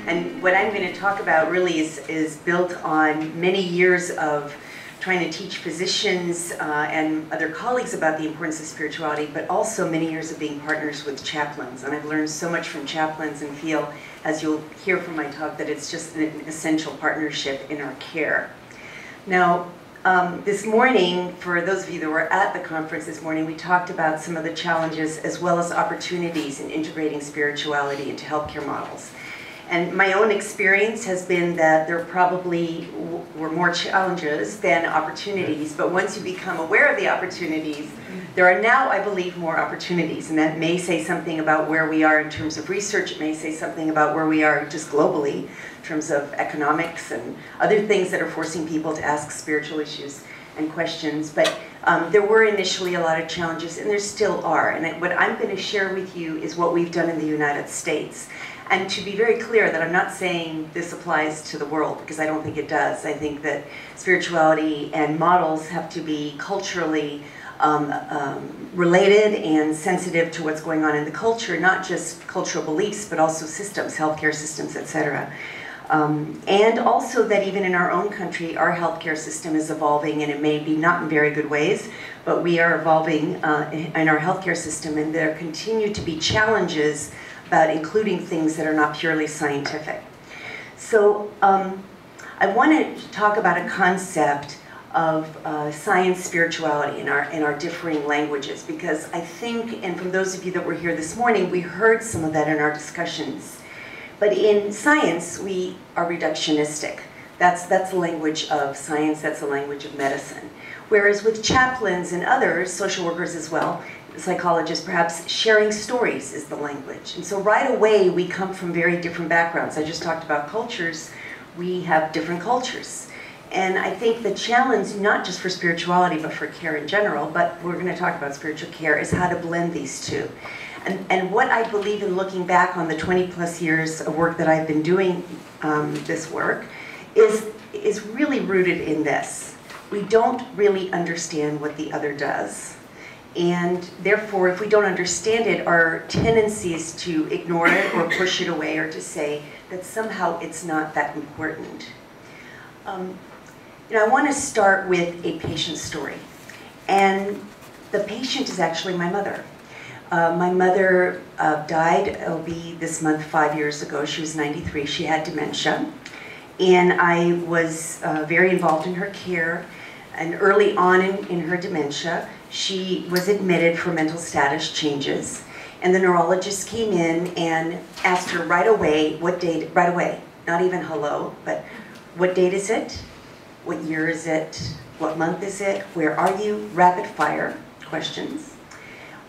And what I'm going to talk about really is built on many years of trying to teach physicians and other colleagues about the importance of spirituality, but also many years of being partners with chaplains. And I've learned so much from chaplains and feel, as you'll hear from my talk, that it's just an essential partnership in our care. Now, this morning, for those of you that were at the conference this morning, we talked about some of the challenges as well as opportunities in integrating spirituality into healthcare models. And my own experience has been that there probably were more challenges than opportunities, but once you become aware of the opportunities, there are now, I believe, more opportunities. And that may say something about where we are in terms of research. It may say something about where we are just globally in terms of economics and other things that are forcing people to ask spiritual issues and questions. But there were initially a lot of challenges, and there still are. And what I'm going to share with you is what we've done in the United States. And to be very clear that I'm not saying this applies to the world, because I don't think it does. I think that spirituality and models have to be culturally related and sensitive to what's going on in the culture, not just cultural beliefs, but also systems, healthcare systems, etc. And also that even in our own country, our healthcare system is evolving, and it may be not in very good ways, but we are evolving in our healthcare system, and there continue to be challenges about including things that are not purely scientific. So I want to talk about a concept of science spirituality in our differing languages, because I think, and from those of you that were here this morning, we heard some of that in our discussions. But in science, we are reductionistic. That's the language of science, that's the language of medicine. Whereas with chaplains and others, social workers as well, psychologists perhaps, sharing stories is the language. And so right away we come from very different backgrounds. I just talked about cultures. We have different cultures. And I think the challenge, not just for spirituality, but for care in general, but we're going to talk about spiritual care, is how to blend these two. And what I believe in, looking back on the 20+ years of work that I've been doing this work, is really rooted in this. We don't really understand what the other does. And therefore, if we don't understand it, our tendency is to ignore it or push it away, or to say that somehow it's not that important. I want to start with a patient story. And the patient is actually my mother. My mother died, it'll be this month, 5 years ago. She was 93. She had dementia. And I was very involved in her care. And early on in her dementia, she was admitted for mental status changes. And the neurologist came in and asked her right away, what date, right away, not even hello, but what date is it? What year is it? What month is it? Where are you? Rapid fire questions.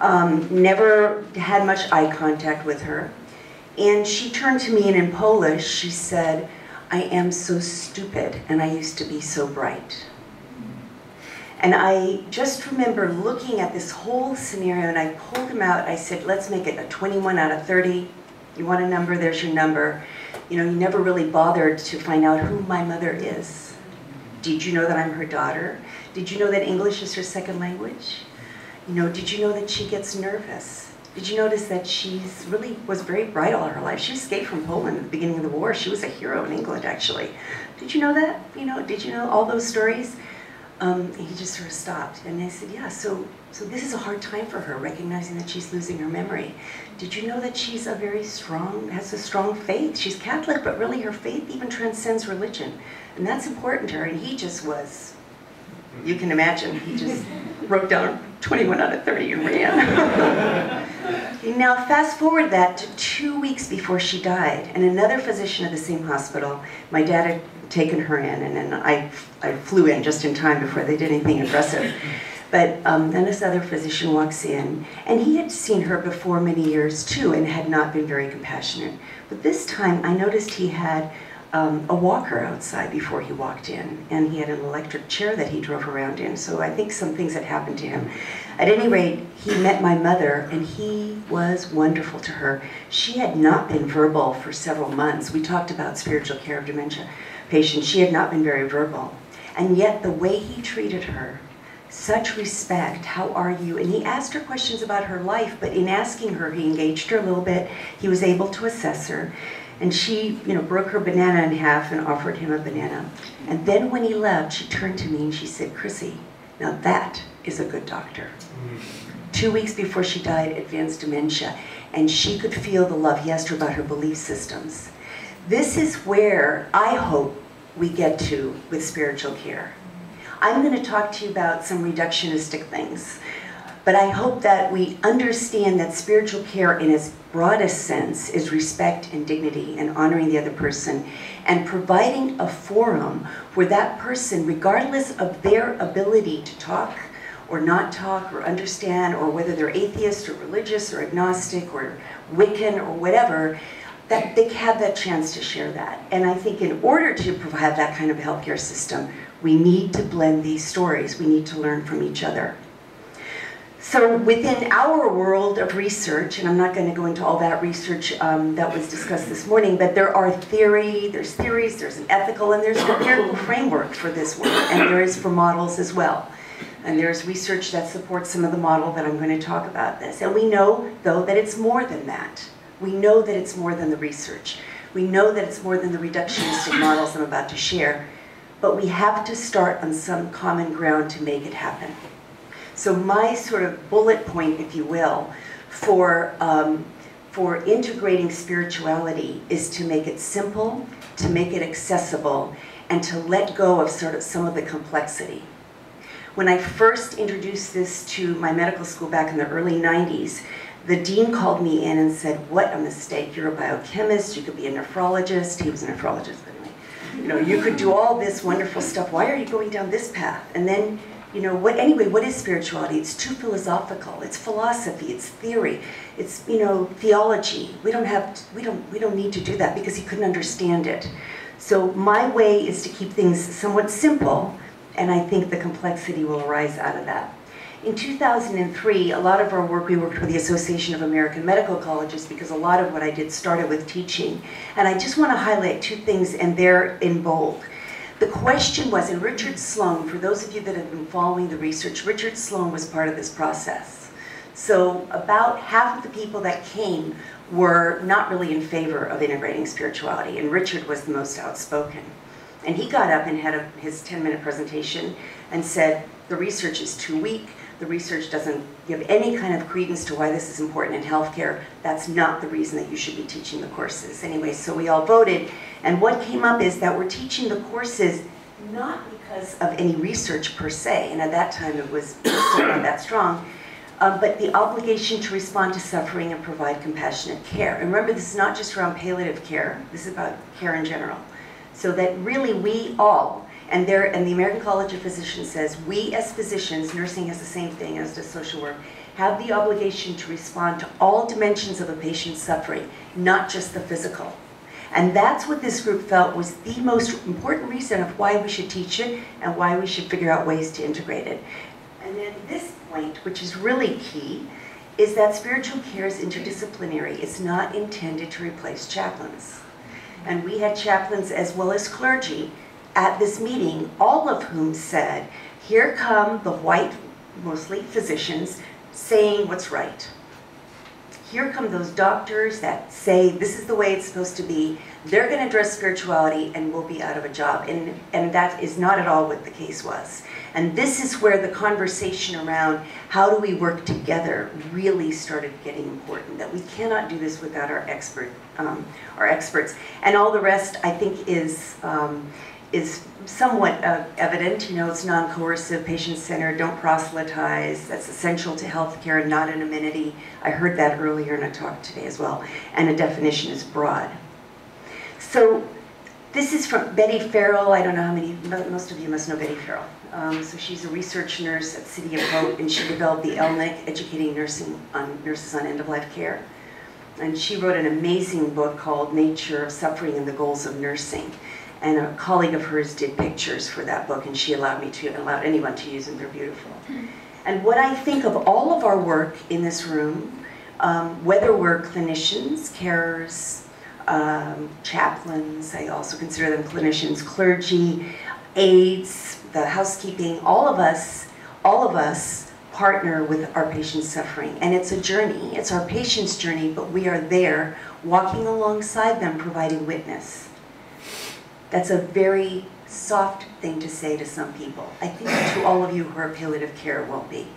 Never had much eye contact with her. And she turned to me, and in Polish, she said, "I am so stupid, and I used to be so bright." And I just remember looking at this whole scenario, and I pulled him out. I said, let's make it a 21 out of 30. You want a number? There's your number. You never really bothered to find out who my mother is. Did you know that I'm her daughter? Did you know that English is her second language? Did you know that she gets nervous? Did you notice that she's really was very bright all her life? She escaped from Poland at the beginning of the war. She was a hero in England, actually. Did you know that? Did you know all those stories? He just sort of stopped, and I said, yeah, so this is a hard time for her, recognizing that she's losing her memory. Did you know that she's has a strong faith? She's Catholic, but really her faith even transcends religion. And that's important to her, and he just was, you can imagine, he just wrote down 21 out of 30 and ran. Now fast forward that to 2 weeks before she died, and another physician at the same hospital, my dad had taken her in, and then I flew in just in time before they did anything aggressive. But then this other physician walks in, and he had seen her before many years too, and had not been very compassionate. But this time I noticed he had a walker outside before he walked in, and he had an electric chair that he drove around in, so I think some things had happened to him. At any rate, he met my mother, and he was wonderful to her. She had not been verbal for several months. We talked about spiritual care of dementia patients. She had not been very verbal, and yet the way he treated her, such respect, how are you? And he asked her questions about her life, but in asking her, he engaged her a little bit. He was able to assess her. And she, broke her banana in half and offered him a banana. And then when he left, she turned to me and she said, "Chrissy, now that is a good doctor." 2 weeks before she died, advanced dementia, and she could feel the love. He asked her about her belief systems. This is where I hope we get to with spiritual care. I'm going to talk to you about some reductionistic things, but I hope that we understand that spiritual care in its broadest sense is respect and dignity and honoring the other person and providing a forum where that person, regardless of their ability to talk or not talk or understand, or whether they're atheist or religious or agnostic or Wiccan or whatever, that they have that chance to share that. And I think in order to provide that kind of healthcare system, we need to blend these stories. We need to learn from each other. So within our world of research, and I'm not going to go into all that research that was discussed this morning, but there's theories, there's an ethical, and there's an empirical framework for this work, and there is for models as well. And there's research that supports some of the model that I'm going to talk about this. And we know, though, that it's more than that. We know that it's more than the research. We know that it's more than the reductionistic models I'm about to share. But we have to start on some common ground to make it happen. So my sort of bullet point, if you will, for integrating spirituality is to make it simple, to make it accessible, and to let go of sort of some of the complexity. When I first introduced this to my medical school back in the early 90s, the dean called me in and said, "What a mistake, you're a biochemist, you could be a nephrologist." He was a nephrologist, but anyway. You could do all this wonderful stuff. Why are you going down this path? And then, what is spirituality? It's too philosophical. It's philosophy, it's theory, it's, theology. We don't need to do that, because he couldn't understand it. So my way is to keep things somewhat simple, and I think the complexity will arise out of that. In 2003, a lot of our work, we worked with the Association of American Medical Colleges, because a lot of what I did started with teaching. And I just want to highlight two things, and they're in bold. The question was, and Richard Sloan, for those of you that have been following the research, Richard Sloan was part of this process. So about half of the people that came were not really in favor of integrating spirituality, and Richard was the most outspoken. And he got up and had his 10-minute presentation and said, the research is too weak, the research doesn't give any kind of credence to why this is important in healthcare, that's not the reason that you should be teaching the courses. Anyway, so we all voted, and what came up is that we're teaching the courses not because of any research per se, and at that time it was still not that strong, but the obligation to respond to suffering and provide compassionate care. And remember, this is not just around palliative care, this is about care in general. So that really we all, and the American College of Physicians says, we as physicians, nursing has the same thing as does social work, have the obligation to respond to all dimensions of a patient's suffering, not just the physical. And that's what this group felt was the most important reason of why we should teach it and why we should figure out ways to integrate it. And then this point, which is really key, is that spiritual care is interdisciplinary. It's not intended to replace chaplains. And we had chaplains as well as clergy at this meeting, all of whom said, here come the white, mostly physicians, saying what's right. Here come those doctors that say this is the way it's supposed to be. They're going to address spirituality and we'll be out of a job. And that is not at all what the case was. And this is where the conversation around how do we work together really started getting important, that we cannot do this without our experts. And all the rest, I think, is somewhat evident. It's non-coercive, patient-centered, don't proselytize. That's essential to healthcare, not an amenity. I heard that earlier in a talk today as well. And the definition is broad. So this is from Betty Farrell. I don't know how many, most of you must know Betty Farrell. So she's a research nurse at City of Hope, and she developed the LNIC, Educating Nurses on End-of-Life Care. And she wrote an amazing book called Nature of Suffering and the Goals of Nursing. And a colleague of hers did pictures for that book, and she allowed anyone to use them. They're beautiful. And what I think of all of our work in this room, whether we're clinicians, carers, chaplains, I also consider them clinicians, clergy, aides, the housekeeping, all of us, partner with our patient's suffering. And it's a journey. It's our patient's journey, but we are there walking alongside them, providing witness. That's a very soft thing to say to some people. I think to all of you who are palliative care, it won't be.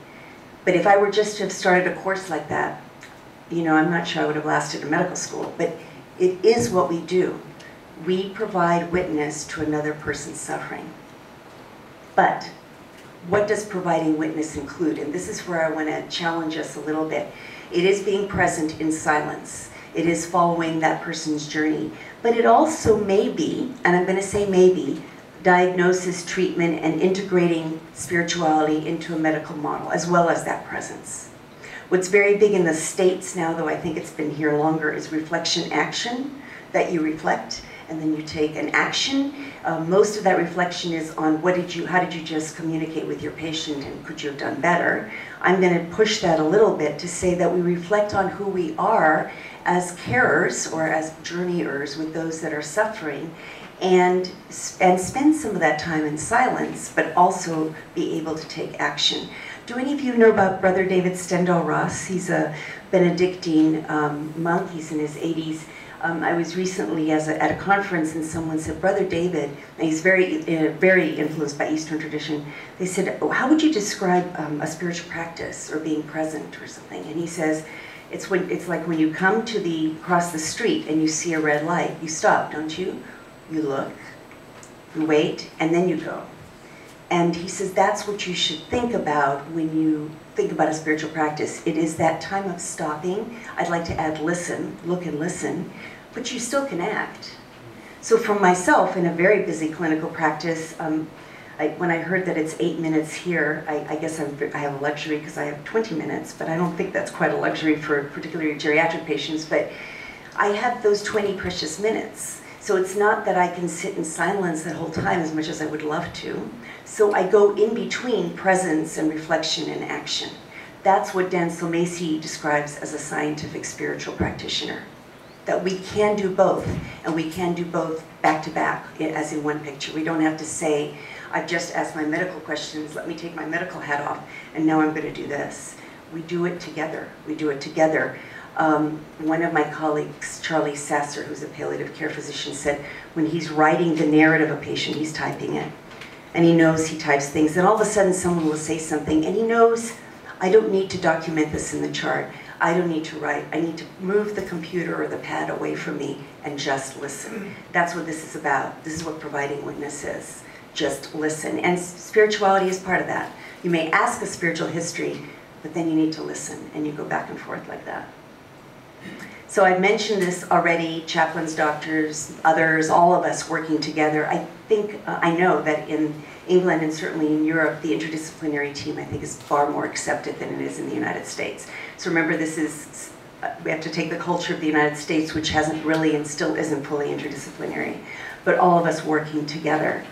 But if I were just to have started a course like that, you know, I'm not sure I would have lasted in medical school, but it is what we do. We provide witness to another person's suffering. But what does providing witness include? And this is where I want to challenge us a little bit. It is being present in silence. It is following that person's journey. But it also may be, and I'm going to say maybe, diagnosis, treatment, and integrating spirituality into a medical model, as well as that presence. What's very big in the States now, though I think it's been here longer, is reflection action, that you reflect and then you take an action. Most of that reflection is on how did you just communicate with your patient and could you have done better? I'm going to push that a little bit to say that we reflect on who we are as carers or as journeyers with those that are suffering, and spend some of that time in silence, but also be able to take action. Do any of you know about Brother David Stendhal-Ross? He's a Benedictine monk. He's in his 80s. I was recently at a conference and someone said, Brother David, and he's very influenced by Eastern tradition. They said, oh, how would you describe a spiritual practice or being present or something? And he says, it's like when you come to across the street and you see a red light, you stop, don't you? You look, you wait, and then you go. And he says that's what you should think about when you think about a spiritual practice. It is that time of stopping. I'd like to add listen, look and listen, but you still can act. So for myself, in a very busy clinical practice, when I heard that it's 8 minutes here, I guess I have a luxury because I have 20 minutes, but I don't think that's quite a luxury for particularly geriatric patients, but I have those 20 precious minutes. So it's not that I can sit in silence the whole time as much as I would love to. So I go in between presence and reflection and action. That's what Dan Sulmacy describes as a scientific spiritual practitioner. That we can do both, and we can do both back to back, as in one picture. We don't have to say, I've just asked my medical questions, let me take my medical hat off, and now I'm going to do this. We do it together. We do it together. One of my colleagues, Charlie Sasser, who's a palliative care physician, said when he's writing the narrative of a patient, he's typing it. And he knows he types things, and all of a sudden someone will say something, and he knows, I don't need to document this in the chart. I don't need to write. I need to move the computer or the pad away from me and just listen. That's what this is about. This is what providing witness is. Just listen. And spirituality is part of that. You may ask a spiritual history, but then you need to listen, and you go back and forth like that. So I've mentioned this already, chaplains, doctors, others, all of us working together. I know that in England and certainly in Europe, the interdisciplinary team I think is far more accepted than it is in the United States. So remember, we have to take the culture of the United States, which hasn't really and still isn't fully interdisciplinary, but all of us working together.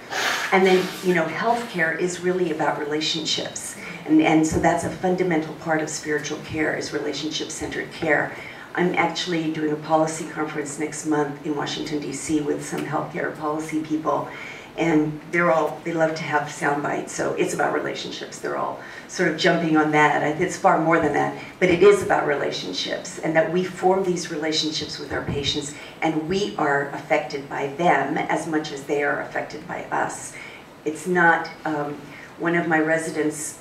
And then, you know, healthcare is really about relationships. And so that's a fundamental part of spiritual care, is relationship-centered care. I'm actually doing a policy conference next month in Washington, D.C. with some healthcare policy people, and they love to have sound bites, so it's about relationships. They're all sort of jumping on that. It's far more than that, but it is about relationships, and that we form these relationships with our patients, and we are affected by them as much as they are affected by us. It's not, one of my residents,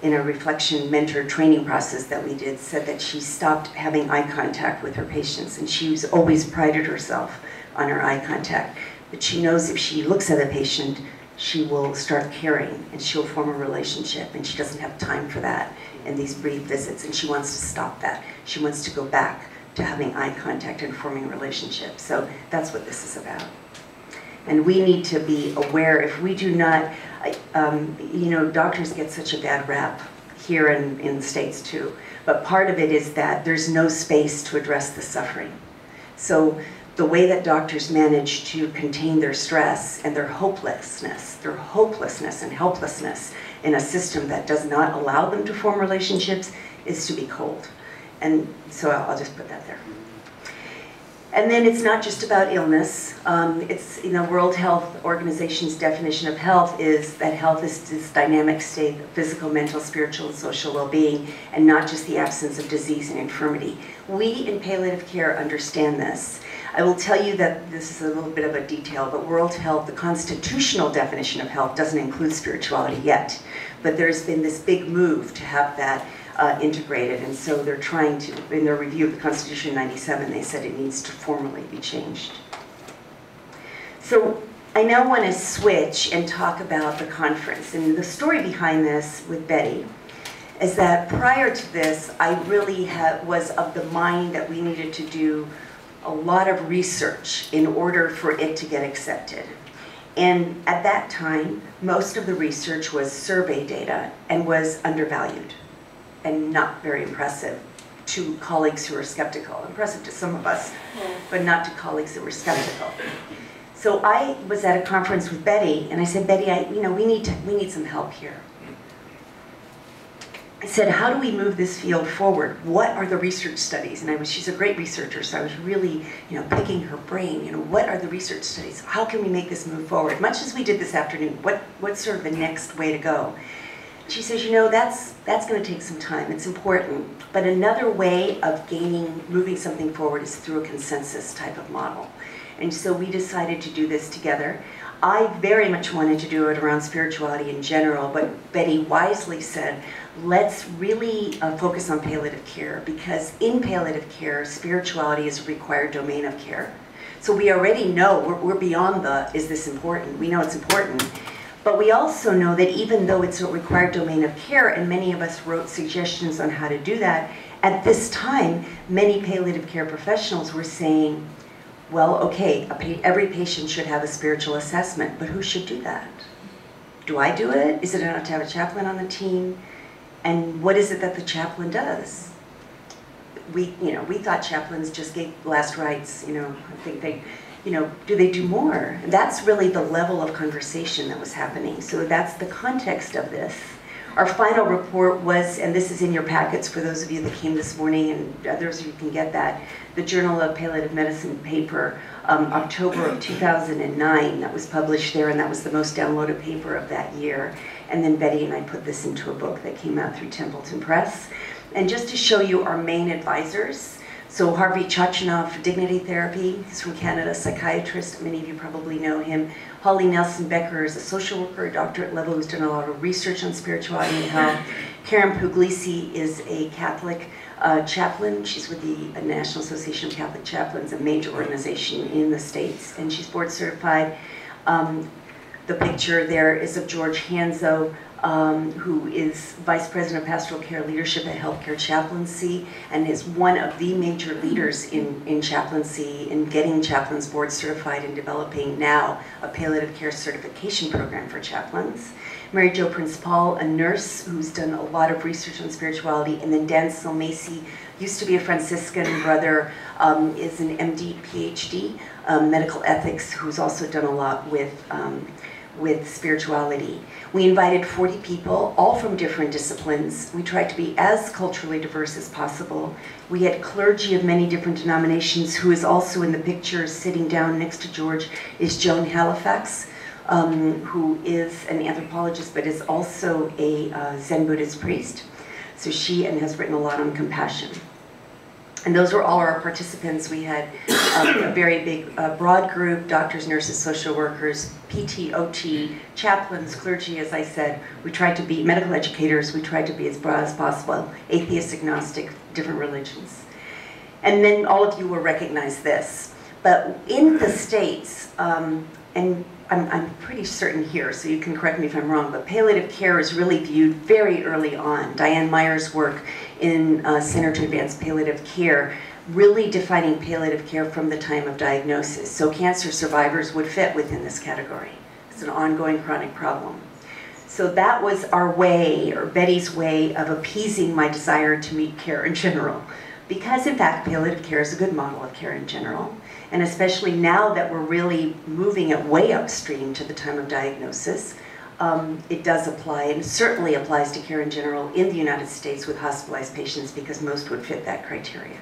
in a reflection mentor training process that we did, said that she stopped having eye contact with her patients, and she's always prided herself on her eye contact. But she knows if she looks at a patient, she will start caring, and she'll form a relationship, and she doesn't have time for that in these brief visits, and she wants to stop that. She wants to go back to having eye contact and forming relationships. So that's what this is about. And we need to be aware, if we do not, you know, doctors get such a bad rap here in the States too, but part of it is that there's no space to address the suffering. So the way that doctors manage to contain their stress and their hopelessness and helplessness in a system that does not allow them to form relationships is to be cold. And so I'll just put that there. And then it's not just about illness. It's, you know, World Health Organization's definition of health is that health is this dynamic state of physical, mental, spiritual, and social well-being, and not just the absence of disease and infirmity. We in palliative care understand this. I will tell you that this is a little bit of a detail, but World Health, the constitutional definition of health, doesn't include spirituality yet. But there's been this big move to have that integrated, and so they're trying to, in their review of the Constitution in '97, they said it needs to formally be changed. So I now want to switch and talk about the conference. And the story behind this with Betty is that prior to this, I really was of the mind that we needed to do a lot of research in order for it to get accepted. And at that time, most of the research was survey data and was undervalued and not very impressive to colleagues who were skeptical. Impressive to some of us, but not to colleagues that were skeptical. So I was at a conference with Betty, and I said, Betty, we need some help here. I said, how do we move this field forward? What are the research studies? And she's a great researcher, so I was really, picking her brain. What are the research studies? How can we make this move forward? Much as we did this afternoon, what's sort of the next way to go? She says, that's going to take some time. It's important. But another way of moving something forward is through a consensus type of model. And so we decided to do this together. I very much wanted to do it around spirituality in general, but Betty wisely said, let's really focus on palliative care, because in palliative care, spirituality is a required domain of care. So we already know, we're beyond is this important? We know it's important. But we also know that even though it's a required domain of care, and many of us wrote suggestions on how to do that, at this time, many palliative care professionals were saying, well, okay, every patient should have a spiritual assessment, but who should do that? Do I do it? Is it enough to have a chaplain on the team? And what is it that the chaplain does? We thought chaplains just gave last rites, I think they, do they do more? And that's really the level of conversation that was happening. So that's the context of this. Our final report was, and this is in your packets for those of you that came this morning, and others of you can get that, the Journal of Palliative Medicine paper, October of 2009, that was published there, and that was the most downloaded paper of that year. And then Betty and I put this into a book that came out through Templeton Press. And just to show you our main advisors, so Harvey Chachanoff, Dignity Therapy, he's from Canada, psychiatrist, many of you probably know him. Holly Nelson Becker is a social worker, a doctorate level, who's done a lot of research on spirituality and health. Karen Puglisi is a Catholic chaplain. She's with the National Association of Catholic Chaplains, a major organization in the States, and she's board certified. The picture there is of George Hanzo, who is Vice President of Pastoral Care Leadership at Healthcare Chaplaincy, and is one of the major leaders in chaplaincy, in getting chaplains board certified and developing now a palliative care certification program for chaplains. Mary Jo Prince-Paul, a nurse who's done a lot of research on spirituality, and then Dan Silmacy, used to be a Franciscan brother, is an MD, PhD, medical ethics, who's also done a lot with spirituality. We invited 40 people, all from different disciplines. We tried to be as culturally diverse as possible. We had clergy of many different denominations, who is also in the picture sitting down next to George, is Joan Halifax, who is an anthropologist, but is also a Zen Buddhist priest. So she has written a lot on compassion. And those were all our participants. We had a very big, broad group, doctors, nurses, social workers, PT, OT, chaplains, clergy, as I said. We tried to be medical educators. We tried to be as broad as possible, atheist, agnostic, different religions. And then all of you will recognize this. But in the States, and I'm pretty certain here, so you can correct me if I'm wrong, but palliative care is really viewed very early on. Diane Meyer's work in Center to Advance Palliative Care, really defining palliative care from the time of diagnosis. So cancer survivors would fit within this category. It's an ongoing chronic problem. So that was our way, or Betty's way, of appeasing my desire to meet care in general. Because in fact, palliative care is a good model of care in general. And especially now that we're really moving it way upstream to the time of diagnosis, it does apply, and certainly applies to care in general in the United States with hospitalized patients, because most would fit that criteria.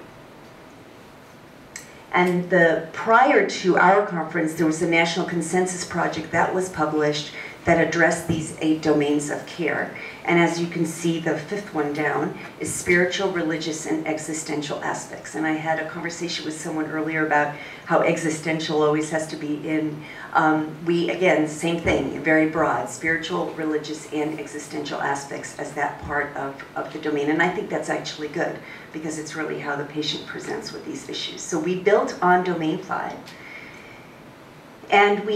And prior to our conference, there was a National Consensus project that was published that addressed these 8 domains of care. And as you can see, the 5th one down is spiritual, religious, and existential aspects. And I had a conversation with someone earlier about how existential always has to be in, again, same thing, very broad, spiritual, religious, and existential aspects as that part of the domain. And I think that's actually good, because it's really how the patient presents with these issues. So we built on domain 5. And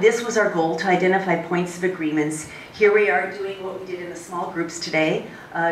this was our goal, to identify points of agreements. Here we are doing what we did in the small groups today,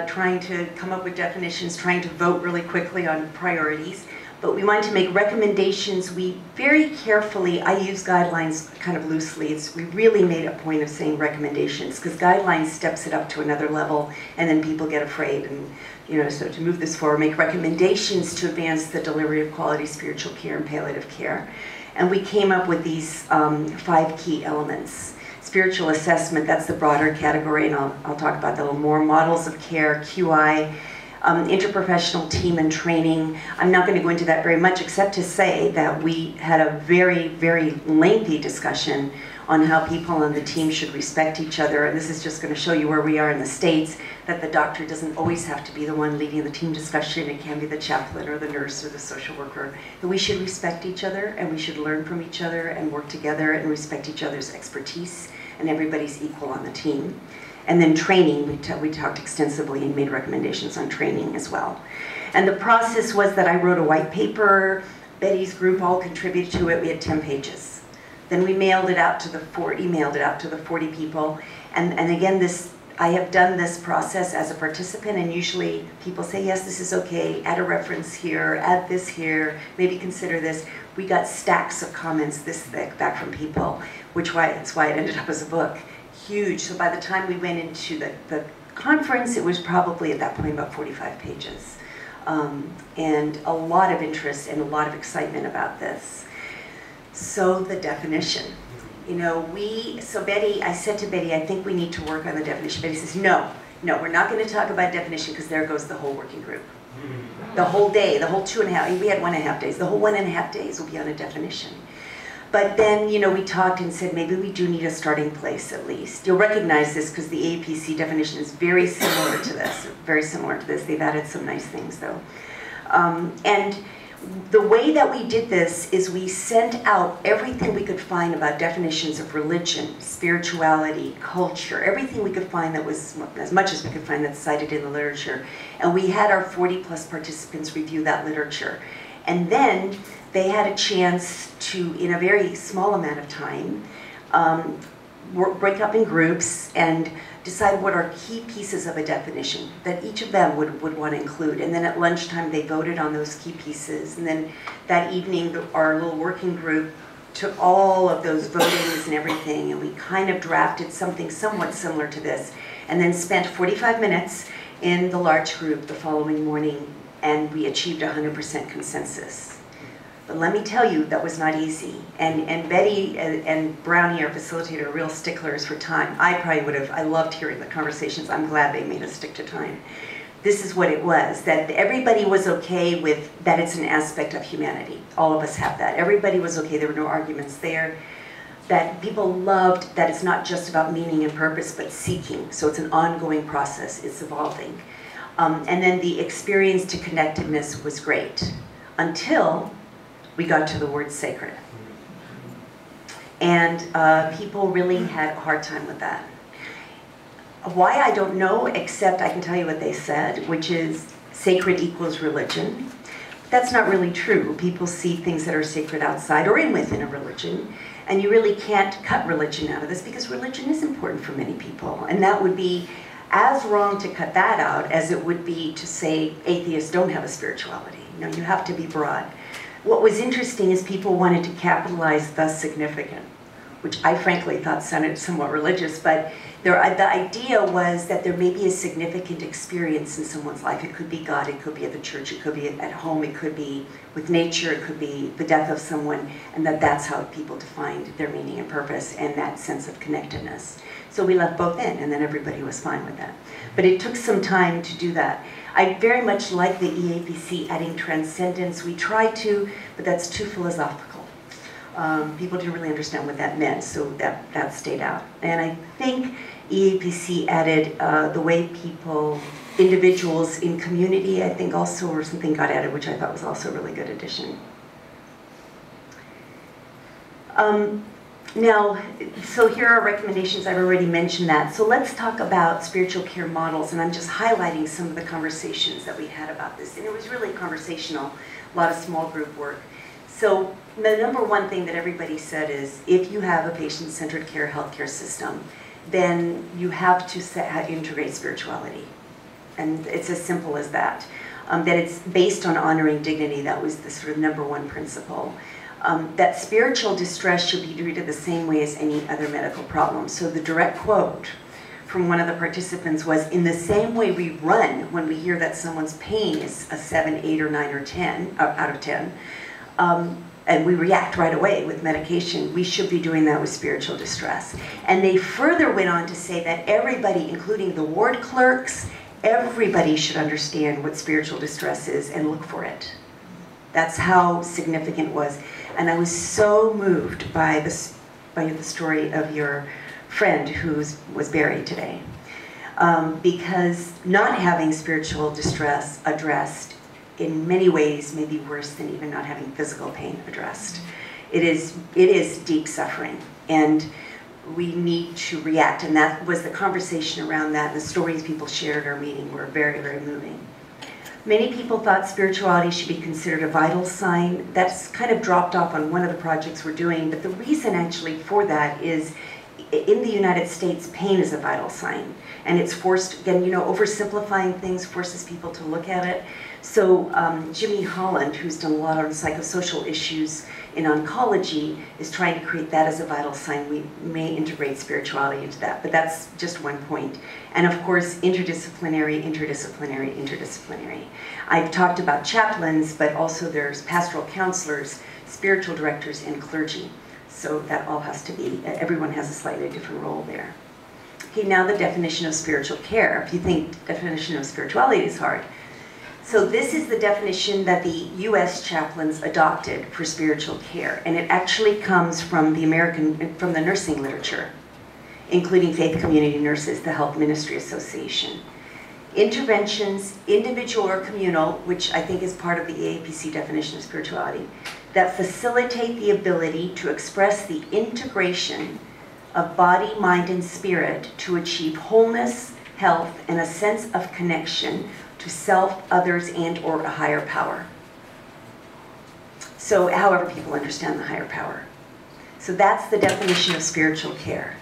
trying to come up with definitions, trying to vote really quickly on priorities. But we wanted to make recommendations. We very carefully, I use guidelines kind of loosely. We really made a point of saying recommendations, because guidelines steps it up to another level, and then people get afraid. And so to move this forward, make recommendations to advance the delivery of quality spiritual care and palliative care. And we came up with these 5 key elements. Spiritual assessment, that's the broader category, and I'll talk about that a little more. Models of care, QI, interprofessional team and training. I'm not going to go into that very much, except to say that we had a very, very lengthy discussion on how people on the team should respect each other. And this is just going to show you where we are in the States, that the doctor doesn't always have to be the one leading the team discussion. It can be the chaplain or the nurse or the social worker. That we should respect each other, and we should learn from each other and work together and respect each other's expertise, and everybody's equal on the team. And then training, we talked extensively and made recommendations on training as well. And the process was that I wrote a white paper, Betty's group all contributed to it. We had 10 pages. Then we emailed it out to the 40 people. And again, I have done this process as a participant, and usually people say, yes, this is okay, add a reference here, add this here, maybe consider this. We got stacks of comments this thick back from people, that's why it ended up as a book. Huge. So by the time we went into the conference, it was probably at that point about 45 pages. And a lot of interest and a lot of excitement about this. So the definition. So Betty, I said to Betty, I think we need to work on the definition. Betty says, no, we're not going to talk about definition, because there goes the whole working group. The whole day, the whole 2.5, we had 1.5 days, the whole 1.5 days will be on a definition. But then, we talked and said, maybe we do need a starting place at least. You'll recognize this because the APC definition is very similar to this. They've added some nice things though. And the way that we did this is we sent out everything we could find about definitions of religion, spirituality, culture, everything we could find that was, as much as we could find that's cited in the literature. And we had our 40+ participants review that literature. And then they had a chance to, in a very small amount of time, break up in groups and decide what are key pieces of a definition that each of them would want to include. And then at lunchtime, they voted on those key pieces. And then that evening, our little working group took all of those votings and everything, and we kind of drafted something somewhat similar to this, and then spent 45 minutes in the large group the following morning, and we achieved 100% consensus. But let me tell you, that was not easy. And Betty and Brownie, our facilitator, are real sticklers for time. I loved hearing the conversations. I'm glad they made us stick to time. This is what it was, that everybody was okay with that it's an aspect of humanity. All of us have that. Everybody was okay, there were no arguments there. That people loved that it's not just about meaning and purpose, but seeking. So it's an ongoing process, it's evolving. And then the experience to connectedness was great, until we got to the word sacred. And people really had a hard time with that. Why, I don't know, except I can tell you what they said, which is sacred equals religion. That's not really true. People see things that are sacred outside or within a religion, and you really can't cut religion out of this, because religion is important for many people. And that would be as wrong to cut that out as it would be to say atheists don't have a spirituality. You have to be broad. What was interesting is people wanted to capitalize the significant, which I frankly thought sounded somewhat religious, but the idea was that there may be a significant experience in someone's life. It could be God, it could be at the church, it could be at home, it could be with nature, it could be the death of someone, and that's how people defined their meaning and purpose and that sense of connectedness. So we left both in, and then everybody was fine with that. But it took some time to do that. I very much like the EAPC adding transcendence. We tried to, but that's too philosophical. People didn't really understand what that meant, so that stayed out. And I think EAPC added the way people, individuals in community, I think also, or something got added, which I thought was also a really good addition. Now, so here are recommendations. I've already mentioned that. So let's talk about spiritual care models, and I'm just highlighting some of the conversations that we had about this. And it was really conversational, a lot of small group work. So the number one thing that everybody said is, if you have a patient-centered care healthcare system, then you have to integrate spirituality. And it's as simple as that. That it's based on honoring dignity. That was the sort of number one principle. That spiritual distress should be treated the same way as any other medical problem. So the direct quote from one of the participants was, in the same way we run when we hear that someone's pain is a 7, 8, or 9, or 10 out of 10, and we react right away with medication, we should be doing that with spiritual distress. And they further went on to say that everybody, including the ward clerks, everybody should understand what spiritual distress is and look for it. That's how significant it was. And I was so moved by the story of your friend who was buried today. Because not having spiritual distress addressed in many ways may be worse than even not having physical pain addressed. It is deep suffering, and we need to react. And that was the conversation around that. The stories people shared at our meeting were very, very moving. Many people thought spirituality should be considered a vital sign. That's kind of dropped off on one of the projects we're doing, but the reason actually for that is, in the United States, pain is a vital sign. And it's forced, again, you know, oversimplifying things forces people to look at it. So Jimmy Holland, who's done a lot on psychosocial issues in oncology, is trying to create that as a vital sign. We may integrate spirituality into that, but that's just one point. And of course, interdisciplinary, interdisciplinary, interdisciplinary. I've talked about chaplains, but also there's pastoral counselors, spiritual directors, and clergy. So that all has to be, everyone has a slightly different role there. Okay, now the definition of spiritual care. If you think definition of spirituality is hard. So this is the definition that the U.S. chaplains adopted for spiritual care, and it actually comes from the nursing literature, including Faith Community Nurses, the Health Ministry Association. Interventions, individual or communal, which I think is part of the AAPC definition of spirituality, that facilitate the ability to express the integration of body, mind, and spirit to achieve wholeness, health, and a sense of connection to self, others, and or a higher power. So however people understand the higher power. So that's the definition of spiritual care.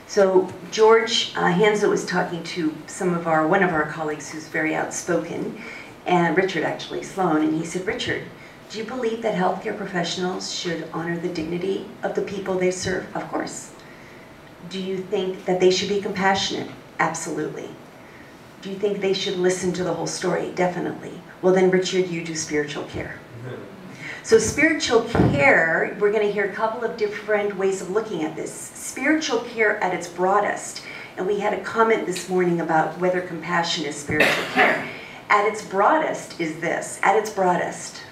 So George Hanzo was talking to one of our colleagues who's very outspoken, and Richard actually, Sloan, and he said, Richard, do you believe that healthcare professionals should honor the dignity of the people they serve? Of course. Do you think that they should be compassionate? Absolutely. Do you think they should listen to the whole story? Definitely. Well then, Richard, you do spiritual care. So spiritual care, we're going to hear a couple of different ways of looking at this. Spiritual care at its broadest, and we had a comment this morning about whether compassion is spiritual care. At its broadest is this, at its broadest.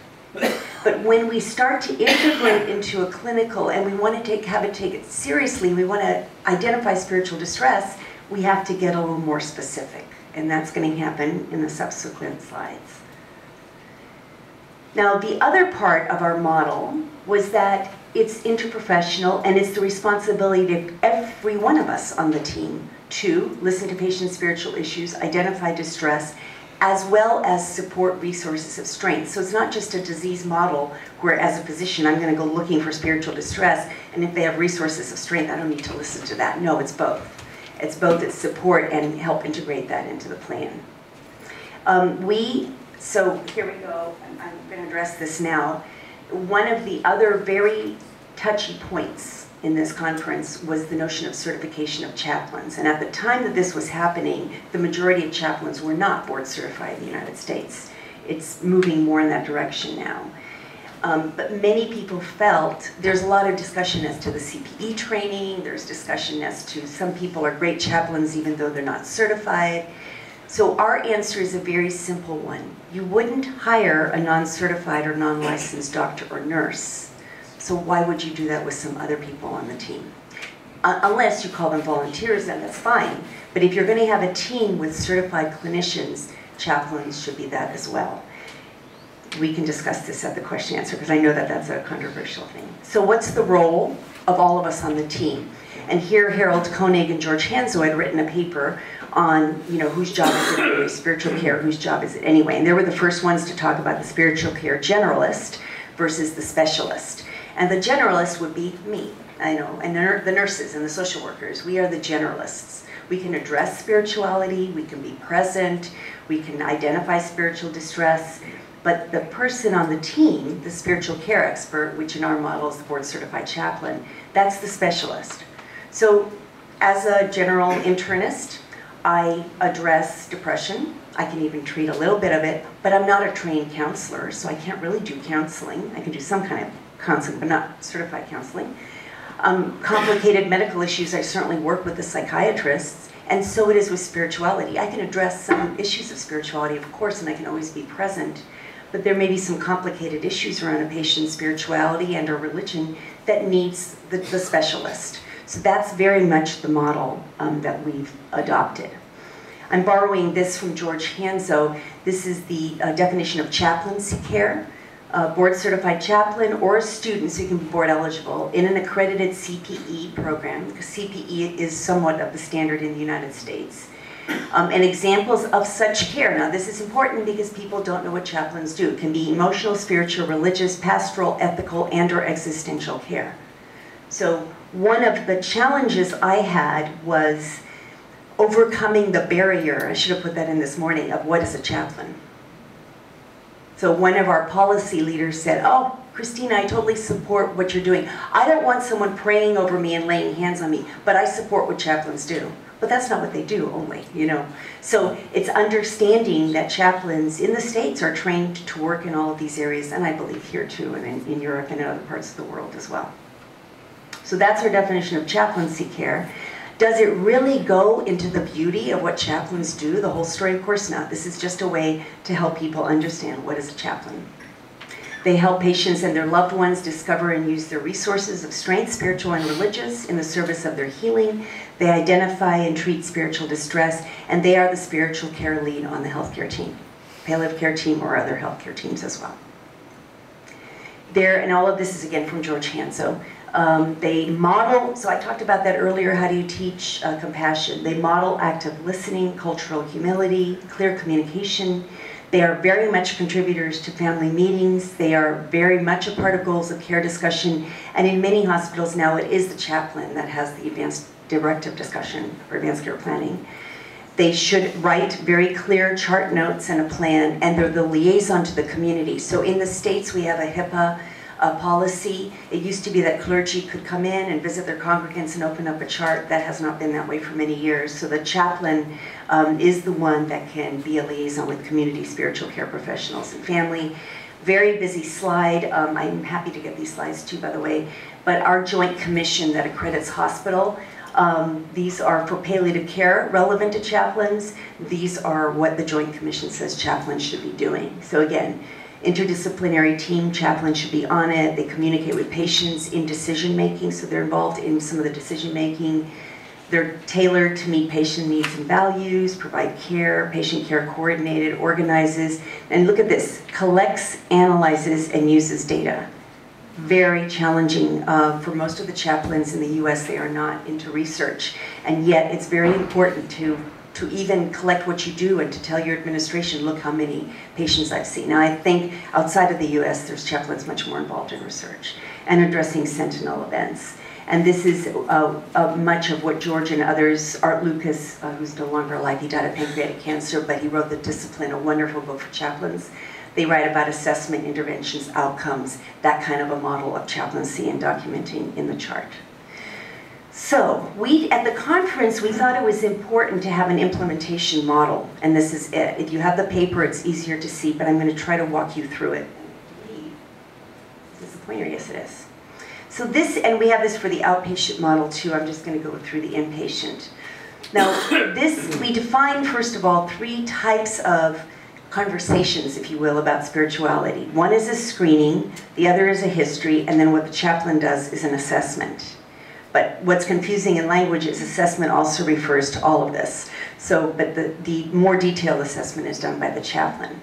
But when we start to integrate into a clinical, and we want to have it take it seriously, we want to identify spiritual distress, we have to get a little more specific. And that's going to happen in the subsequent slides. Now, the other part of our model was that it's interprofessional, and it's the responsibility of every one of us on the team to listen to patients' spiritual issues, identify distress, as well as support resources of strength. So it's not just a disease model where, as a physician, I'm going to go looking for spiritual distress, and if they have resources of strength, I don't need to listen to that. No, it's both. It's both its support and help integrate that into the plan. So here we go. I'm going to address this now. One of the other very touchy points in this conference was the notion of certification of chaplains. And at the time that this was happening, the majority of chaplains were not board certified in the United States. It's moving more in that direction now. But many people felt, there's a lot of discussion as to the CPE training, there's discussion as to some people are great chaplains even though they're not certified. So our answer is a very simple one. You wouldn't hire a non-certified or non-licensed doctor or nurse. So why would you do that with some other people on the team? Unless you call them volunteers, then that's fine. But if you're going to have a team with certified clinicians, chaplains should be that as well. We can discuss this at the question answer because I know that that's a controversial thing. So what's the role of all of us on the team? And here Harold Koenig and George Hanzo had written a paper on, you know, whose job is it anyway, spiritual care, whose job is it anyway? And they were the first ones to talk about the spiritual care generalist versus the specialist. And the generalist would be me, I know, and the nurses and the social workers. We are the generalists. We can address spirituality, we can be present, we can identify spiritual distress, but the person on the team, the spiritual care expert, which in our model is the board certified chaplain, that's the specialist. So as a general internist, I address depression. I can even treat a little bit of it, but I'm not a trained counselor, so I can't really do counseling. I can do some kind of counseling, but not certified counseling. Complicated medical issues, I certainly work with the psychiatrists, and so it is with spirituality. I can address some issues of spirituality, of course, and I can always be present, but there may be some complicated issues around a patient's spirituality and or religion that needs the specialist. So that's very much the model that we've adopted. I'm borrowing this from George Hanzo. This is the definition of chaplaincy care. Board certified chaplain or a student, so you can be board eligible, in an accredited CPE program, because CPE is somewhat of the standard in the United States. And examples of such care. Now this is important because people don't know what chaplains do. It can be emotional, spiritual, religious, pastoral, ethical, and or existential care. So one of the challenges I had was overcoming the barrier, I should have put that in this morning, of what is a chaplain. So one of our policy leaders said, oh, Christina, I totally support what you're doing. I don't want someone praying over me and laying hands on me, but I support what chaplains do. But that's not what they do only, you know. So it's understanding that chaplains in the States are trained to work in all of these areas, and I believe here too, and in Europe and in other parts of the world as well. So that's our definition of chaplaincy care. Does it really go into the beauty of what chaplains do, the whole story? Of course not. This is just a way to help people understand what is a chaplain. They help patients and their loved ones discover and use their resources of strength, spiritual and religious, in the service of their healing. They identify and treat spiritual distress, and they are the spiritual care lead on the healthcare team, palliative care team, or other healthcare teams as well. And all of this is again from George Hanzo. They model, so I talked about that earlier, how do you teach compassion? They model active listening, cultural humility, clear communication. They are very much contributors to family meetings. They are very much a part of goals of care discussion. And in many hospitals now, it is the chaplain that has the advanced directive discussion or advanced care planning. They should write very clear chart notes and a plan, and they're the liaison to the community. So in the States, we have a HIPAA policy. It used to be that clergy could come in and visit their congregants and open up a chart. That has not been that way for many years. So the chaplain is the one that can be a liaison with community spiritual care professionals and family. Very busy slide. I'm happy to get these slides too, by the way. But our joint commission that accredits hospital, these are for palliative care relevant to chaplains. These are what the Joint Commission says chaplains should be doing. So again, interdisciplinary team, chaplains should be on it. They communicate with patients in decision making, so they're involved in some of the decision making. They're tailored to meet patient needs and values, provide care, patient care coordinated, organizes, and look at this, collects, analyzes, and uses data. Very challenging for most of the chaplains in the U.S. They are not into research, and yet it's very important to even collect what you do and to tell your administration, look how many patients I've seen. Now I think outside of the U.S. there's chaplains much more involved in research and addressing sentinel events. And this is much of what George and others, Art Lucas, who's no longer alive, he died of pancreatic cancer, but he wrote The Discipline, a wonderful book for chaplains. They write about assessment, interventions, outcomes, that kind of a model of chaplaincy and documenting in the chart. So at the conference, we thought it was important to have an implementation model, and this is it. If you have the paper, it's easier to see, but I'm going to try to walk you through it. Is this the pointer? Yes, it is. So this, and we have this for the outpatient model too. I'm just going to go through the inpatient. Now, we define, first of all, 3 types of conversations, if you will, about spirituality. One is a screening, the other is a history, and then what the chaplain does is an assessment. But what's confusing in language is assessment also refers to all of this. So, but the more detailed assessment is done by the chaplain.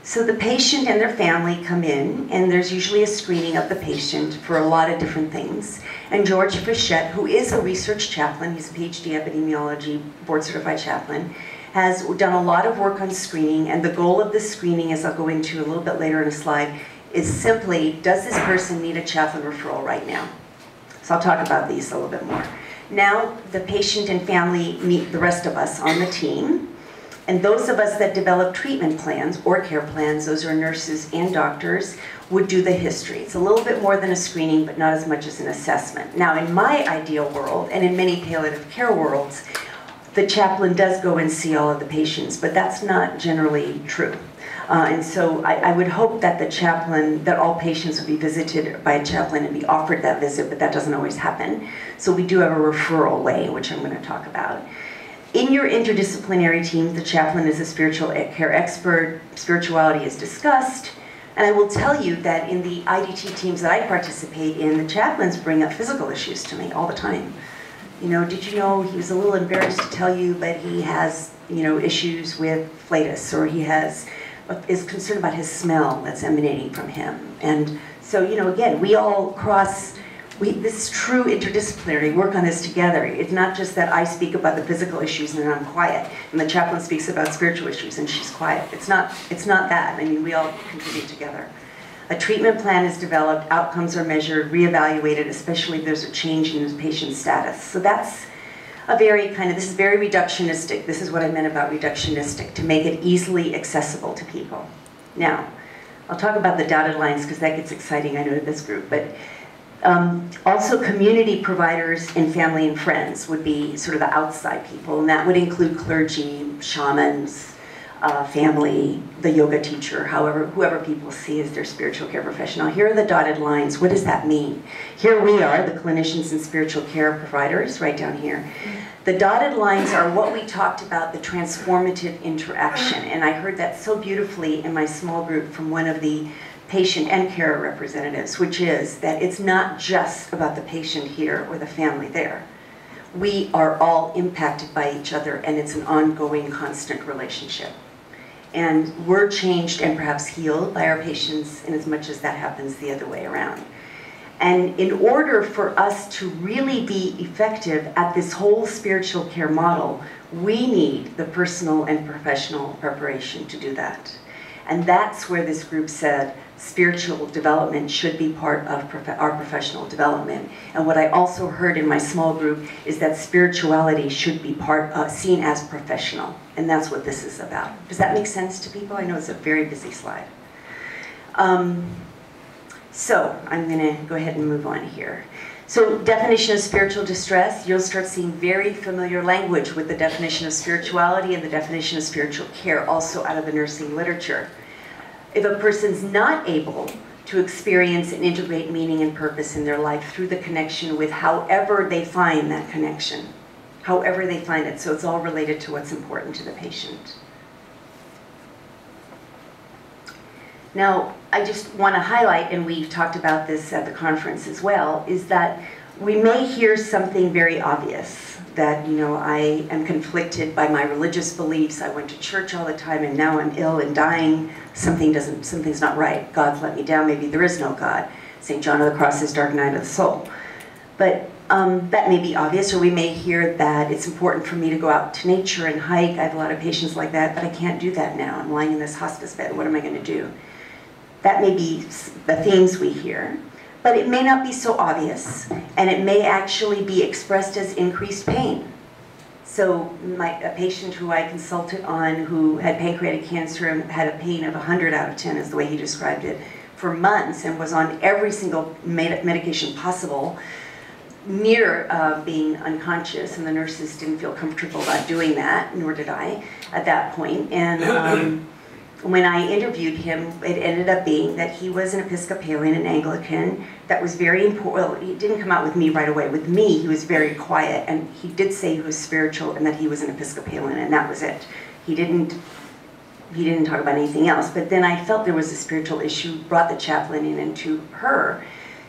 So the patient and their family come in, and there's usually a screening of the patient for a lot of different things. And George Fischette, who is a research chaplain, he's a PhD epidemiology board-certified chaplain, has done a lot of work on screening, and the goal of the screening, as I'll go into a little bit later in a slide, is simply, does this person need a chaplain referral right now? So I'll talk about these a little bit more. Now, the patient and family meet the rest of us on the team. And those of us that develop treatment plans or care plans, those are nurses and doctors, would do the history. It's a little bit more than a screening, but not as much as an assessment. Now, in my ideal world, and in many palliative care worlds, the chaplain does go and see all of the patients, but that's not generally true. And so I would hope that the chaplain, that all patients would be visited by a chaplain and be offered that visit, but that doesn't always happen. So we do have a referral way, which I'm going to talk about. In your interdisciplinary team, the chaplain is a spiritual care expert, spirituality is discussed, and I will tell you that in the IDT teams that I participate in, the chaplains bring up physical issues to me all the time. You know, did you know he was a little embarrassed to tell you, but he has, you know, issues with flatus, or he is concerned about his smell that's emanating from him. And so, you know, again, we all cross, this is true interdisciplinary, work on this together. It's not just that I speak about the physical issues and then I'm quiet, and the chaplain speaks about spiritual issues and she's quiet. It's not that. I mean, we all contribute together. A treatment plan is developed, outcomes are measured, reevaluated, especially if there's a change in the patient's status. So that's a very this is very reductionistic. This is what I meant about reductionistic, to make it easily accessible to people. Now, I'll talk about the dotted lines because that gets exciting, I know, to this group, but also community providers and family and friends would be sort of the outside people, and that would include clergy, shamans, family, the yoga teacher, whoever people see as their spiritual care professional. Here are the dotted lines. What does that mean? Here we are, the clinicians and spiritual care providers, right down here. The dotted lines are what we talked about, the transformative interaction, and I heard that so beautifully in my small group from one of the patient and care representatives, which is that it's not just about the patient here or the family there. We are all impacted by each other, and it's an ongoing, constant relationship. And we're changed and perhaps healed by our patients in as much as that happens the other way around. And in order for us to really be effective at this whole spiritual care model, we need the personal and professional preparation to do that. And that's where this group said spiritual development should be part of our professional development. And what I also heard in my small group is that spirituality should be seen as professional. And that's what this is about. Does that make sense to people? I know it's a very busy slide. So I'm going to go ahead and move on here. So definition of spiritual distress, you'll start seeing very familiar language with the definition of spirituality and the definition of spiritual care, also out of the nursing literature. If a person's not able to experience and integrate meaning and purpose in their life through the connection with however they find that connection, however they find it, so it's all related to what's important to the patient. Now, I just want to highlight, and we've talked about this at the conference as well, is that we may hear something very obvious, that, you know, I am conflicted by my religious beliefs, I went to church all the time and now I'm ill and dying, something's not right, God's let me down, maybe there is no God. St. John of the Cross is dark night of the soul. But that may be obvious, or we may hear that it's important for me to go out to nature and hike. I have a lot of patients like that, but I can't do that now. I'm lying in this hospice bed, what am I going to do? That may be the themes we hear, but it may not be so obvious, and it may actually be expressed as increased pain. So a patient who I consulted on who had pancreatic cancer and had a pain of 100 out of 10 is the way he described it, for months, and was on every single medication possible, near being unconscious, and the nurses didn't feel comfortable about doing that, nor did I at that point. And when I interviewed him, it ended up being that he was an Episcopalian and Anglican. That was very important. Well, he didn't come out with me right away. With me, he was very quiet, and he did say he was spiritual and that he was an Episcopalian, and that was it. He didn't talk about anything else. But then I felt there was a spiritual issue, brought the chaplain in, and to her,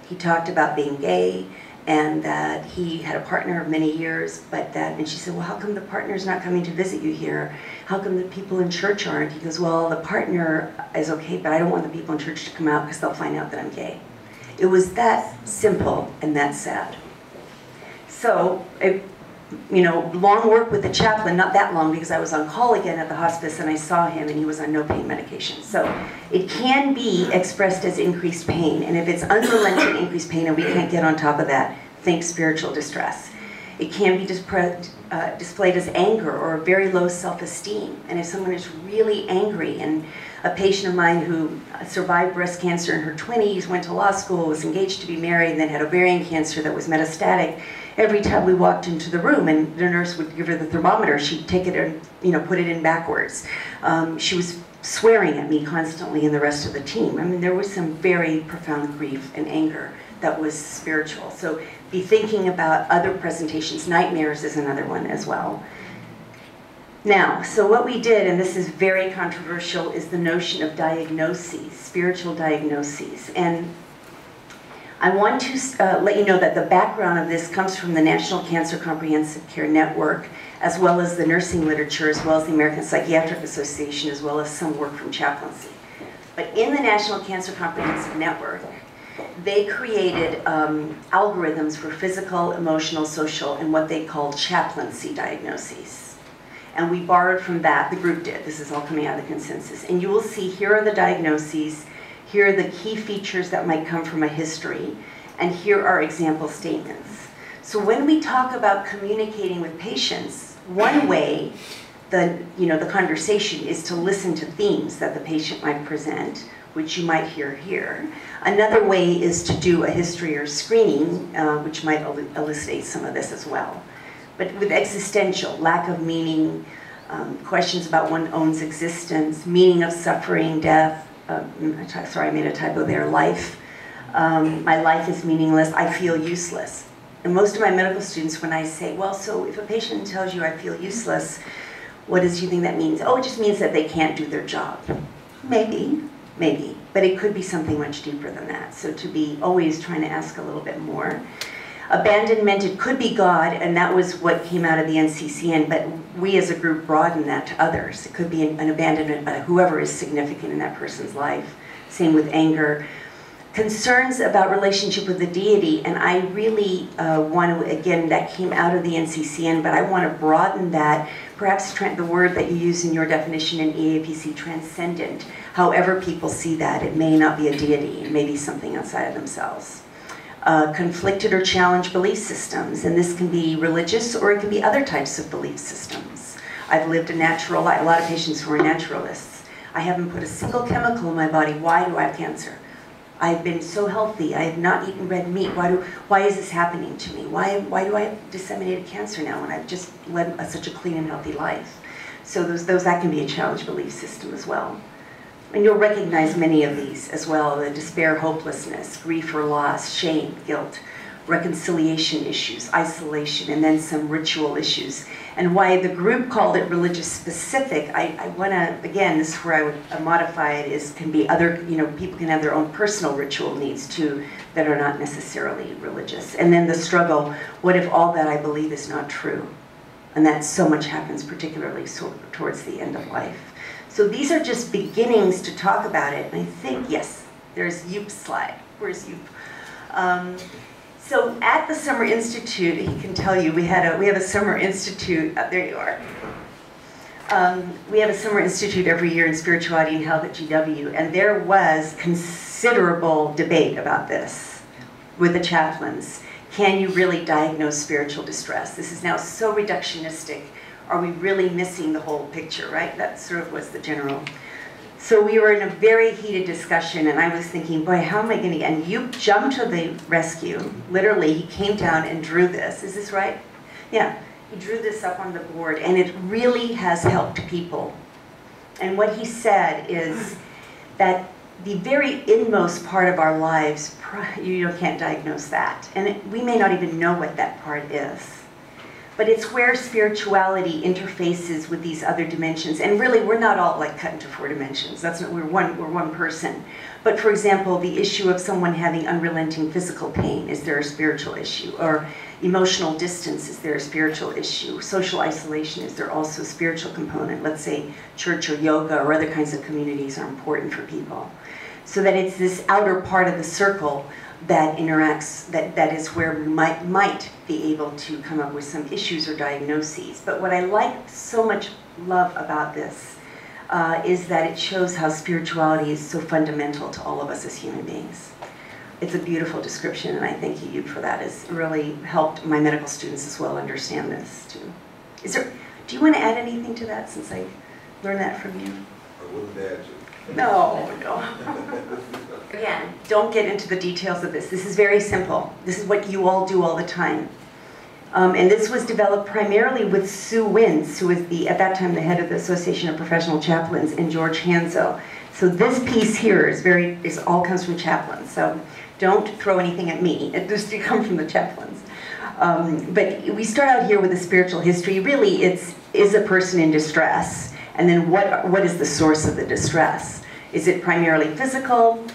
he talked about being gay, and that he had a partner of many years, and she said, well, how come the partner's not coming to visit you here? How come the people in church aren't? He goes, well, the partner is okay, but I don't want the people in church to come out because they'll find out that I'm gay. It was that simple and that sad. So, long work with the chaplain, not that long because I was on call again at the hospice and I saw him and he was on no pain medication. So it can be expressed as increased pain, and if it's unrelenting increased pain and we can't get on top of that, think spiritual distress. It can be displayed as anger or very low self-esteem. And if someone is really angry, and a patient of mine who survived breast cancer in her 20s, went to law school, was engaged to be married, and then had ovarian cancer that was metastatic, every time we walked into the room and the nurse would give her the thermometer, she'd take it and put it in backwards. She was swearing at me constantly and the rest of the team. I mean, there was some very profound grief and anger that was spiritual. So be thinking about other presentations. Nightmares is another one as well. Now, so what we did, and this is very controversial, is the notion of diagnoses, spiritual diagnoses. And I want to let you know that the background of this comes from the National Cancer Comprehensive Care Network, as well as the nursing literature, as well as the American Psychiatric Association, as well as some work from Chaplaincy. But in the National Cancer Comprehensive Network, they created algorithms for physical, emotional, social, and what they called chaplaincy diagnoses. And we borrowed from that, the group did. This is all coming out of the consensus. And you will see here are the diagnoses, here are the key features that might come from a history, and here are example statements. So when we talk about communicating with patients, one way the conversation is to listen to themes that the patient might present, which you might hear here. Another way is to do a history or screening, which might elucidate some of this as well. But with existential, lack of meaning, questions about one's own existence, meaning of suffering, death, sorry, I made a typo there, life. My life is meaningless, I feel useless. And most of my medical students, when I say, well, so if a patient tells you I feel useless, what do you think that means? Oh, it just means that they can't do their job. Maybe, but it could be something much deeper than that. So to be always trying to ask a little bit more. Abandonment, it could be God, and that was what came out of the NCCN, but we as a group broaden that to others. It could be an abandonment by whoever is significant in that person's life. Same with anger. Concerns about relationship with the deity, and I really want to, again, that came out of the NCCN, but I want to broaden that, perhaps the word that you use in your definition in EAPC, transcendent. However people see that, it may not be a deity, it may be something outside of themselves. Conflicted or challenged belief systems, and this can be religious or it can be other types of belief systems. I've lived a natural life, a lot of patients who are naturalists. I haven't put a single chemical in my body. Why do I have cancer? I've been so healthy. I have not eaten red meat. Why is this happening to me? Why do I have disseminated cancer now when I've just led such a clean and healthy life? So that can be a challenged belief system as well. And you'll recognize many of these as well: the despair, hopelessness, grief or loss, shame, guilt, reconciliation issues, isolation, and then some ritual issues. And why the group called it religious specific, I want to, again, this is where I would modify it, is can be other, people can have their own personal ritual needs too that are not necessarily religious. And then the struggle, what if all that I believe is not true? And that so much happens, particularly towards the end of life. So these are just beginnings to talk about it. And I think, yes, there's Youp's slide. Where's Youp? So at the Summer Institute, he can tell you, we have a Summer Institute, there you are. We have a Summer Institute every year in Spirituality and Health at GW, and there was considerable debate about this with the chaplains. Can you really diagnose spiritual distress? This is now so reductionistic. Are we really missing the whole picture, right? That sort of was the general. So we were in a very heated discussion, and I was thinking, boy, how am I going to get, and you jumped to the rescue. Literally, he came down and drew this. Is this right? Yeah, he drew this up on the board, and it really has helped people And what he said is that the very inmost part of our lives, you can't diagnose that. And we may not even know what that part is. But it's where spirituality interfaces with these other dimensions. And really, we're not all like cut into 4 dimensions. That's not, we're one person. But for example, the issue of someone having unrelenting physical pain, is there a spiritual issue? Or emotional distance, is there a spiritual issue? Social isolation, is there also a spiritual component? Let's say church or yoga or other kinds of communities are important for people. So that it's this outer part of the circle that interacts, that is where we might be able to come up with some issues or diagnoses. But what I like so much love about this is that it shows how spirituality is so fundamental to all of us as human beings. It's a beautiful description, and I thank you for that. It's really helped my medical students as well understand this too. Do you want to add anything to that, since I learned that from you? I wouldn't add to. No. Again, don't get into the details of this. This is very simple. This is what you all do all the time. And this was developed primarily with Sue Wins, who was at that time the head of the Association of Professional Chaplains, and George Hanzo. So this piece here all comes from chaplains. So don't throw anything at me. It just comes from the chaplains. But we start out here with a spiritual history. Really, is a person in distress? And then what is the source of the distress? Is it primarily physical,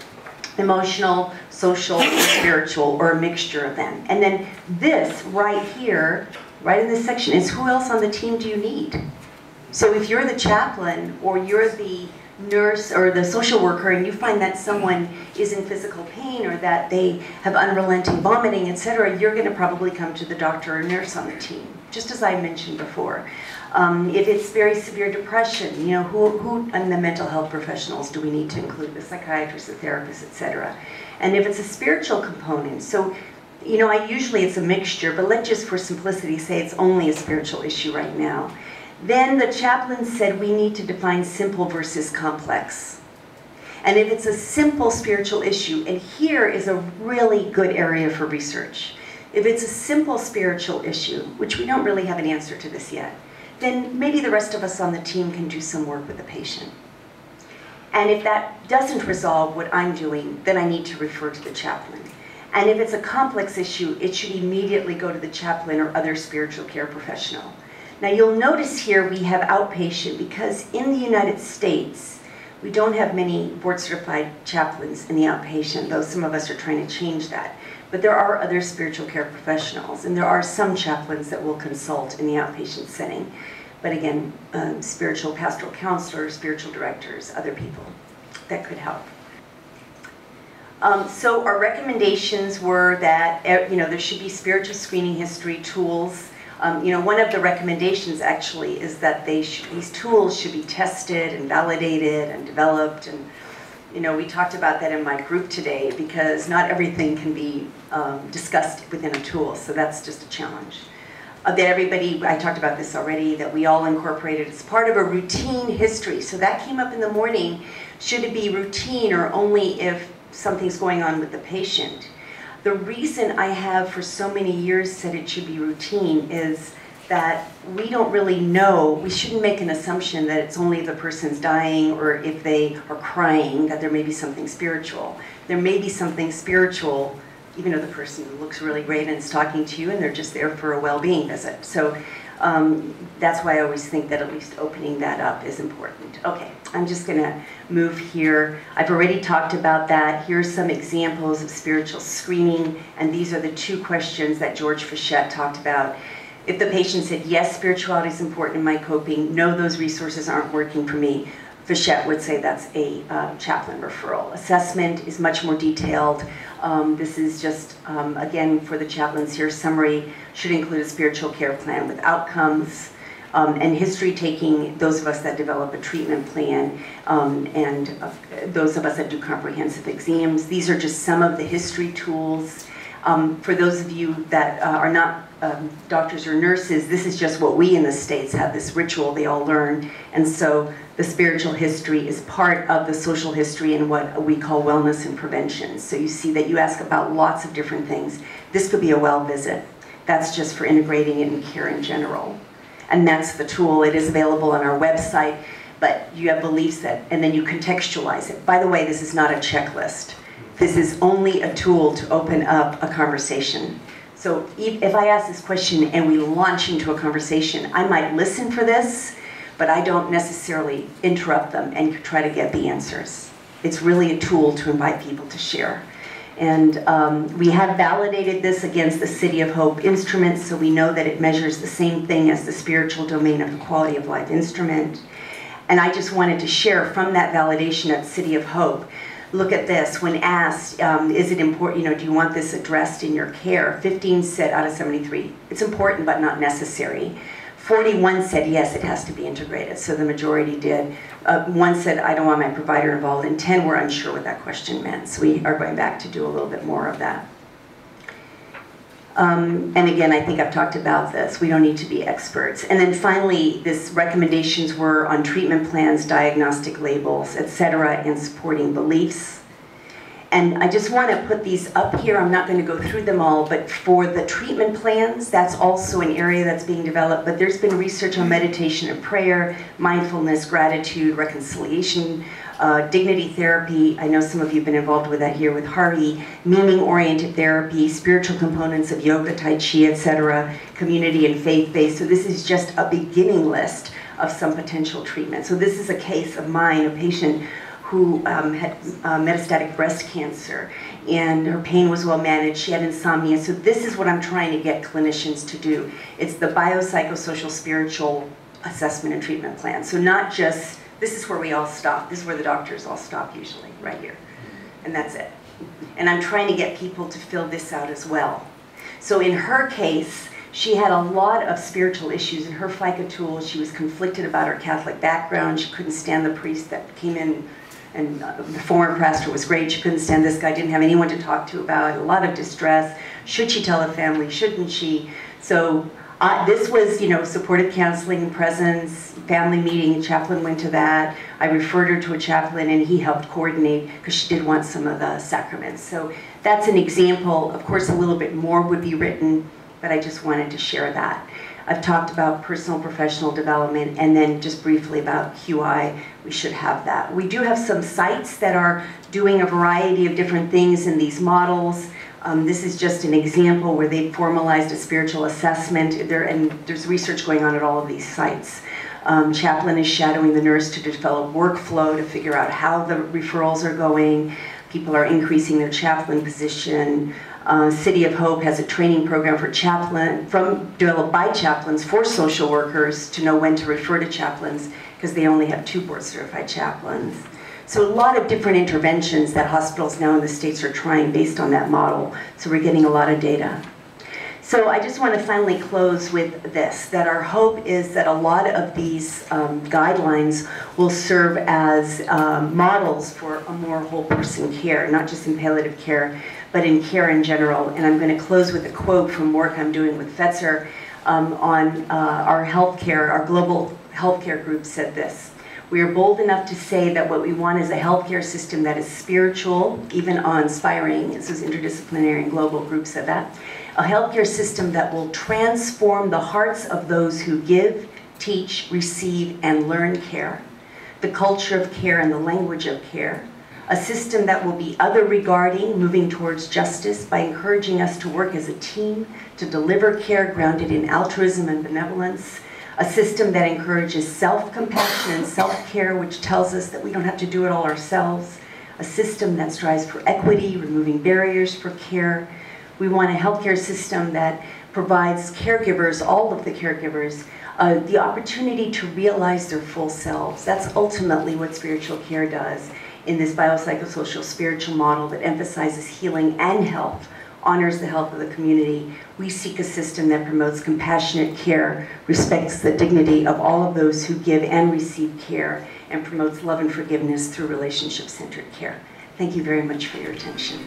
emotional, social, or spiritual, or a mixture of them? And then this right here, right in this section, is who else on the team do you need? So if you're the chaplain, or you're the nurse or the social worker, and you find that someone is in physical pain, or that they have unrelenting vomiting, etc., you're going to probably come to the doctor or nurse on the team, just as I mentioned before. If it's very severe depression, who in the mental health professionals do we need to include? The psychiatrists, the therapists, etc. And if it's a spiritual component, so usually it's a mixture, but let's just for simplicity say it's only a spiritual issue right now. Then the chaplain said we need to define simple versus complex. And if it's a simple spiritual issue, and here is a really good area for research. If it's a simple spiritual issue, which we don't really have an answer to this yet, then maybe the rest of us on the team can do some work with the patient. And if that doesn't resolve what I'm doing, then I need to refer to the chaplain. And if it's a complex issue, it should immediately go to the chaplain or other spiritual care professional. Now you'll notice here we have outpatient, because in the United States, we don't have many board-certified chaplains in the outpatient, though some of us are trying to change that. But there are other spiritual care professionals, and there are some chaplains that will consult in the outpatient setting. But again, spiritual pastoral counselors, spiritual directors, other people that could help. So our recommendations were that there should be spiritual screening history tools. One of the recommendations actually is that these tools should be tested and validated and developed. And we talked about that in my group today, because not everything can be discussed within a tool, so that's just a challenge. That everybody, I talked about this already, that we all incorporated as part of a routine history. So that came up in the morning. Should it be routine or only if something's going on with the patient? The reason I have for so many years said it should be routine is that we don't really know, we shouldn't make an assumption that it's only if the person's dying or if they are crying that there may be something spiritual. There may be something spiritual even though the person looks really great and is talking to you and they're just there for a well-being visit. So that's why I always think that at least opening that up is important. Okay, I'm just going to move here. I've already talked about that. Here's some examples of spiritual screening, and these are the 2 questions that George Fischette talked about. If the patient said, yes, spirituality is important in my coping, no, those resources aren't working for me, Fischette would say that's a chaplain referral. Assessment is much more detailed. This is just, again, for the chaplains here, summary should include a spiritual care plan with outcomes, and history taking, those of us that develop a treatment plan, and those of us that do comprehensive exams. These are just some of the history tools. For those of you that are not doctors or nurses, this is just what we in the States have, this ritual they all learn. And so the spiritual history is part of the social history and what we call wellness and prevention. So you see that you ask about lots of different things. This could be a well visit. That's just for integrating it in care in general. And that's the tool. It is available on our website. but you have beliefs that, and then you contextualize it. By the way, this is not a checklist. This is only a tool to open up a conversation. So if I ask this question and we launch into a conversation, I might listen for this, but I don't necessarily interrupt them and try to get the answers. It's really a tool to invite people to share. And we have validated this against the City of Hope instrument, so we know that it measures the same thing as the spiritual domain of the quality of life instrument. And I just wanted to share from that validation at City of Hope. Look at this, when asked, is it important, do you want this addressed in your care? 15 said out of 73, it's important but not necessary. 41 said, yes, it has to be integrated, so the majority did. One said, I don't want my provider involved, and 10 were unsure what that question meant. So we are going back to do a little bit more of that. And again, I think I've talked about this. We don't need to be experts. And then finally, these recommendations were on treatment plans, diagnostic labels, etc., and supporting beliefs. And I just want to put these up here. I'm not going to go through them all, but for the treatment plans, that's also an area that's being developed. But there's been research on meditation and prayer, mindfulness, gratitude, reconciliation, dignity therapy. I know some of you have been involved with that here with Halley, meaning-oriented therapy, spiritual components of yoga, tai chi, etc., community and faith-based. So this is just a beginning list of some potential treatment. So this is a case of mine, a patient who had metastatic breast cancer, and her pain was well managed. She had insomnia. So this is what I'm trying to get clinicians to do. It's the biopsychosocial spiritual assessment and treatment plan. So not just, this is where we all stop. This is where the doctors all stop usually, right here. And that's it. And I'm trying to get people to fill this out as well. So in her case, she had a lot of spiritual issues. In her FICA tool, she was conflicted about her Catholic background. She couldn't stand the priest that came in, and the former pastor was great. She couldn't stand this guy, didn't have anyone to talk to about it, a lot of distress. Should she tell the family, shouldn't she? So this was, supportive counseling, presence, family meeting, a chaplain went to that. I referred her to a chaplain and he helped coordinate because she did want some of the sacraments. So that's an example. Of course, a little bit more would be written, but I just wanted to share that. I've talked about personal professional development, and then just briefly about QI. We should have that. We do have some sites that are doing a variety of different things in these models. This is just an example where they've formalized a spiritual assessment, and there's research going on at all of these sites. Chaplain is shadowing the nurse to develop workflow to figure out how the referrals are going. People are increasing their chaplain position. City of Hope has a training program for developed by chaplains for social workers to know when to refer to chaplains, because they only have 2 board-certified chaplains. So a lot of different interventions that hospitals now in the States are trying based on that model. So we're getting a lot of data. So I just want to finally close with this, that our hope is that a lot of these guidelines will serve as models for a more whole person care, not just in palliative care, but in care in general. And I'm going to close with a quote from work I'm doing with Fetzer on our healthcare. Our global healthcare group said this: we are bold enough to say that what we want is a healthcare system that is spiritual, even awe-inspiring. This is interdisciplinary and global group said that. A healthcare system that will transform the hearts of those who give, teach, receive, and learn care. The culture of care and the language of care. A system that will be other-regarding, moving towards justice by encouraging us to work as a team to deliver care grounded in altruism and benevolence. A system that encourages self-compassion and self-care, which tells us that we don't have to do it all ourselves. A system that strives for equity, removing barriers for care. We want a healthcare system that provides caregivers, all of the caregivers, the opportunity to realize their full selves. That's ultimately what spiritual care does in this biopsychosocial spiritual model that emphasizes healing and health, honors the health of the community. We seek a system that promotes compassionate care, respects the dignity of all of those who give and receive care, and promotes love and forgiveness through relationship-centered care. Thank you very much for your attention.